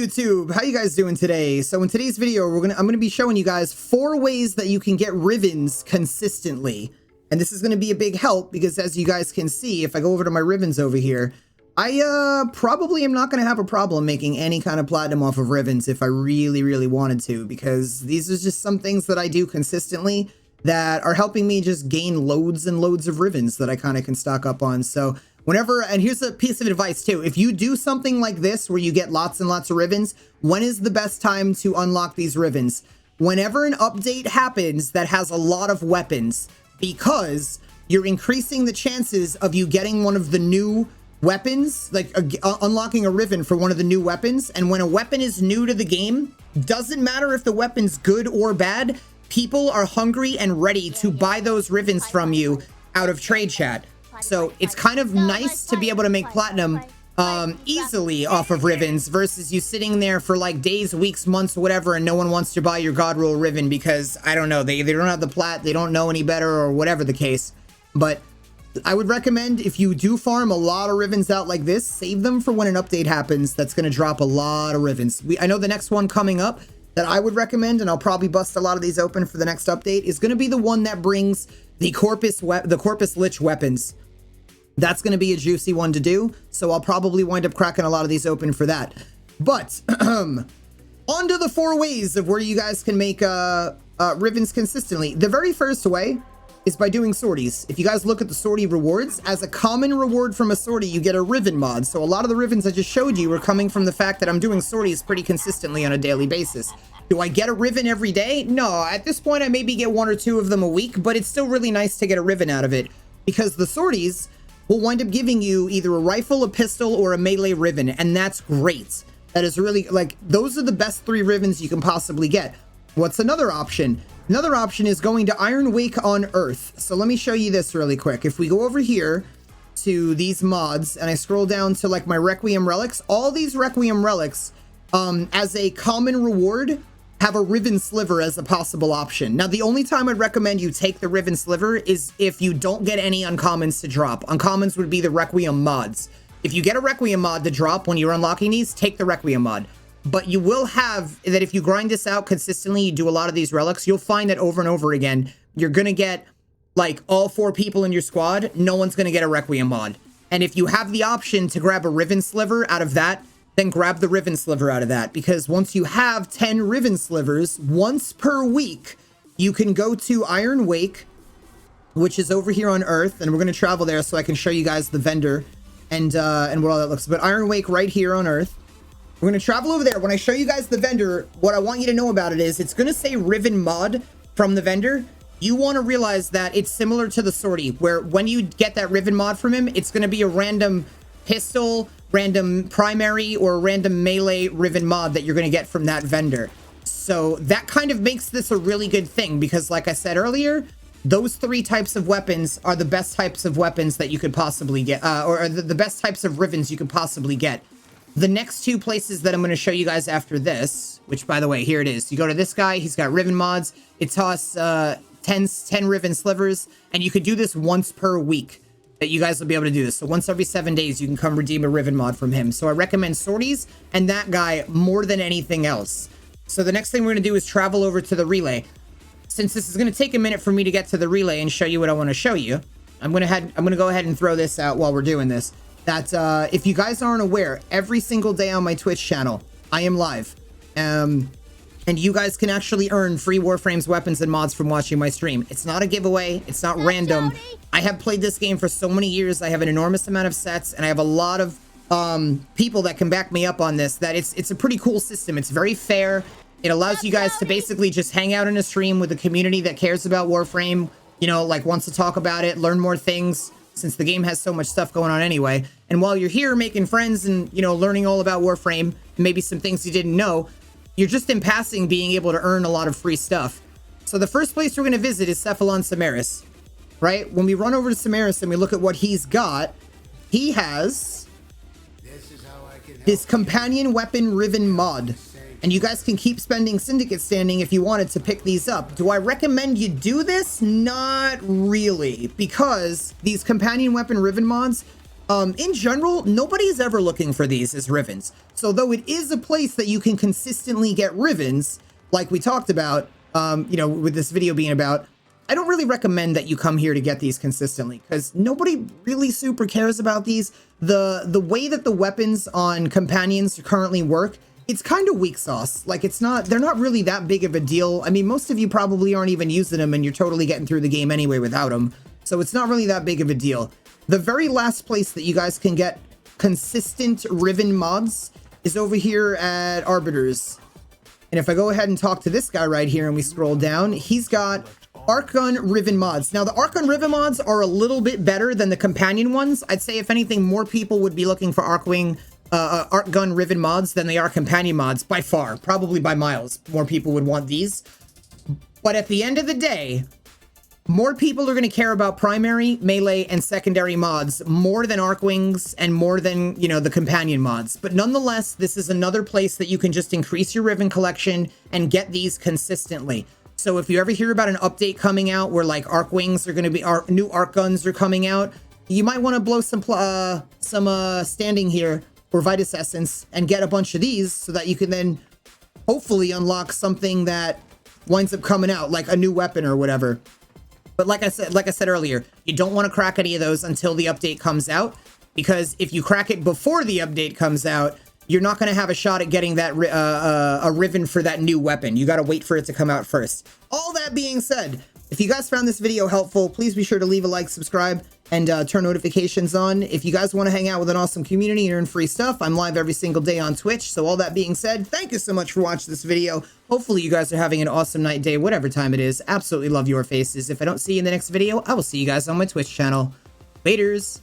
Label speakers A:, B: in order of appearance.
A: YouTube? How you guys doing today? So in today's video, I'm gonna be showing you guys 4 ways that you can get Rivens consistently. And this is gonna be a big help because as you guys can see, if I go over to my Rivens over here, I probably am not gonna have a problem making any kind of platinum off of Rivens if I really wanted to, because these are just some things that I do consistently that are helping me just gain loads and loads of Rivens that I kind of can stock up on. So whenever, and here's a piece of advice too, if you do something like this where you get lots and lots of Rivens, when is the best time to unlock these Rivens? Whenever an update happens that has a lot of weapons, because you're increasing the chances of you getting one of the new weapons, like unlocking a Riven for one of the new weapons. And when a weapon is new to the game, doesn't matter if the weapon's good or bad, people are hungry and ready to buy those Rivens from you out of trade chat. So it's kind of nice to be able to make platinum easily off of Rivens versus you sitting there for like days, weeks, months, whatever, and no one wants to buy your God Roll Riven because, I don't know, they don't have the plat, they don't know any better, or whatever the case. But I would recommend, if you do farm a lot of Rivens out like this, save them for when an update happens that's going to drop a lot of Rivens. I know the next one coming up that I would recommend, and I'll probably bust a lot of these open for the next update, is going to be the one that brings the Corpus Lich weapons. That's going to be a juicy one to do, so I'll probably wind up cracking a lot of these open for that. But on to the 4 ways of where you guys can make Rivens consistently. The very first way is by doing sorties. If you guys look at the sortie rewards, as a common reward from a sortie, you get a Riven mod. So a lot of the Rivens I just showed you are coming from the fact that I'm doing sorties pretty consistently on a daily basis. Do I get a Riven every day? No, at this point I maybe get 1 or 2 of them a week, but it's still really nice to get a Riven out of it, because the sorties will wind up giving you either a rifle, a pistol, or a melee Riven, and that's great. That is really, like, those are the best 3 Rivens you can possibly get. What's another option? Another option is going to Iron Wake on Earth. So let me show you this really quick. If we go over here to these mods and I scroll down to like my Requiem relics, all these Requiem relics as a common reward have a Riven Sliver as a possible option. Now, the only time I'd recommend you take the Riven Sliver is if you don't get any uncommons to drop. Uncommons would be the Requiem mods. If you get a Requiem mod to drop when you're unlocking these, take the Requiem mod. But you will have that if you grind this out consistently, you do a lot of these relics, you'll find that over and over again, you're going to get like all 4 people in your squad. No one's going to get a Requiem mod. And if you have the option to grab a Riven Sliver out of that, then grab the Riven Sliver out of that. Because once you have 10 Riven Slivers, once per week, you can go to Iron Wake, which is over here on Earth. And we're going to travel there so I can show you guys the vendor and what all that looks like. But Iron Wake right here on Earth. We're going to travel over there. When I show you guys the vendor, what I want you to know about it is it's going to say Riven mod from the vendor. You want to realize that it's similar to the sortie, where when you get that Riven mod from him, it's going to be a random pistol, random primary, or random melee Riven mod that you're going to get from that vendor. So that kind of makes this a really good thing, because like I said earlier, those 3 types of weapons are the best types of weapons that you could possibly get, or the best types of Rivens you could possibly get. The next 2 places that I'm going to show you guys after this, which, by the way, here it is. You go to this guy. He's got Riven mods. It costs 10 Riven Slivers, and you could do this once per week that you guys will be able to do this. So once every 7 days, you can come redeem a Riven mod from him. So I recommend sorties and that guy more than anything else. So the next thing we're going to do is travel over to the relay. Since this is going to take a minute for me to get to the relay and show you what I want to show you, I'm going to go ahead and throw this out while we're doing this. That if you guys aren't aware, every single day on my Twitch channel, I am live. And you guys can actually earn free Warframes, weapons, and mods from watching my stream. It's not a giveaway. It's not random. I have played this game for so many years. I have an enormous amount of sets, and I have a lot of people that can back me up on this, that it's a pretty cool system. It's very fair. It allows you guys to basically just hang out in a stream with a community that cares about Warframe, you know, like wants to talk about it, learn more things, since the game has so much stuff going on anyway. And while you're here making friends and, you know, learning all about Warframe, maybe some things you didn't know, you're just in passing being able to earn a lot of free stuff. So the first place we're going to visit is Cephalon Samaris, right? When we run over to Samaris and we look at what he's got, he has this companion weapon Riven mod. And you guys can keep spending Syndicate Standing if you wanted to pick these up. Do I recommend you do this? Not really, because these companion weapon Riven mods In general, nobody's ever looking for these as Rivens. So though it is a place that you can consistently get Rivens, like we talked about, you know, with this video being about, I don't really recommend that you come here to get these consistently because nobody really super cares about these. The way that the weapons on companions currently work, it's kind of weak sauce. Like they're not really that big of a deal. I mean, most of you probably aren't even using them and you're totally getting through the game anyway without them. So it's not really that big of a deal. The very last place that you guys can get consistent Riven mods is over here at Arbiters. And if I go ahead and talk to this guy right here and we scroll down, he's got Arc Gun Riven mods. Now, the Arc Gun Riven mods are a little bit better than the companion ones. I'd say, if anything, more people would be looking for Arc Gun Riven mods than they are companion mods, by far. Probably by miles. More people would want these. But at the end of the day, more people are going to care about primary, melee, and secondary mods more than Arc Wings and more than, you know, the companion mods. But nonetheless, this is another place that you can just increase your Riven collection and get these consistently. So if you ever hear about an update coming out where like Arc Wings are going to be, new Arc Guns are coming out, you might want to blow some standing here or Vitus Essence and get a bunch of these so that you can then hopefully unlock something that winds up coming out, like a new weapon or whatever. But like I said earlier, you don't want to crack any of those until the update comes out, because if you crack it before the update comes out, you're not going to have a shot at getting that a Riven for that new weapon. You got to wait for it to come out first. All that being said, if you guys found this video helpful, please be sure to leave a like, subscribe, and turn notifications on. If you guys want to hang out with an awesome community and earn free stuff, I'm live every single day on Twitch. So all that being said, thank you so much for watching this video. Hopefully you guys are having an awesome night, day, whatever time it is. Absolutely love your faces. If I don't see you in the next video, I will see you guys on my Twitch channel. Laters.